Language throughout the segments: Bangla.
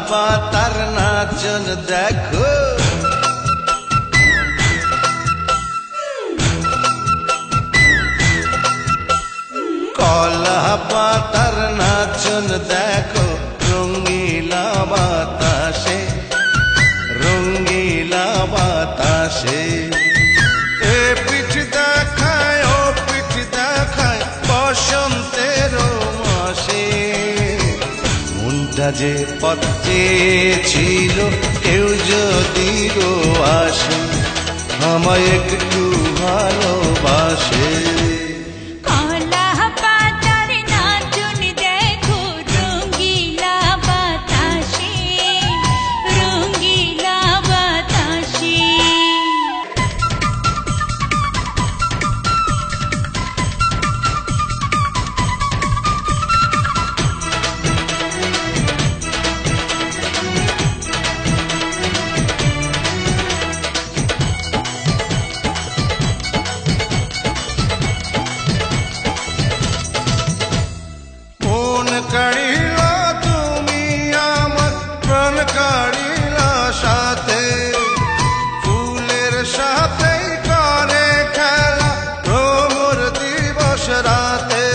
পাতার নাচন দেখো, কলা পাতার নাচন দেখো, রঙ্গিলা বাতাসে, রঙ্গিলা বাতাসে। এ পিঠ দেখায় ও পিঠ দেখায় বসন্তের মাসে। মনটা যে পথে ছিল কেউ যদি গো আসে, আমায় একটু ভালোবাসে। কাড়িলা তুমি আমার প্রাণ কাড়িলা সাথে, ফুলের সাথে করে খেলা ভ্রমর দিবস রাতে।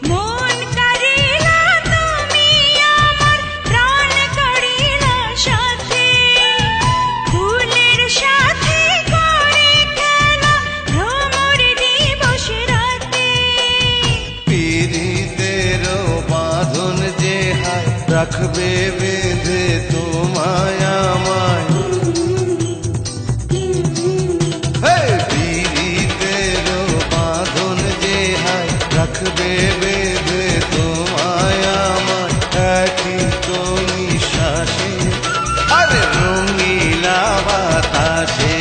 মন কাড়িলা তুমি আমার প্রাণ কাড়িলা সাথে, ফুলের সাথে করে খেলা ভ্রমর দিবস রাতে। পীড়িতেরও বাঁধন যে হায় রাখবে বেঁধে তোমায় আমায়, পীড়িতেরও বাঁধন যে হায় রাখবে বেঁধে তোমায় আমায়, একই তো নিঃশ্বাসে আরে রঙিলা বাতাসে।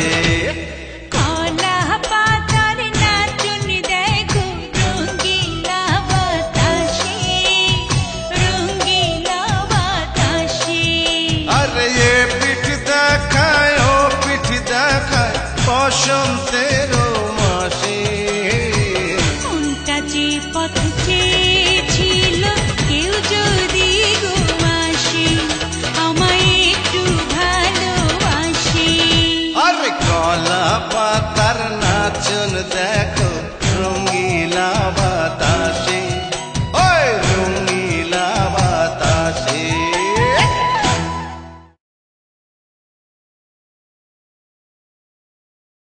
আরে এ পিঠ দেখায় ও পিঠ দেখায় বসন্ত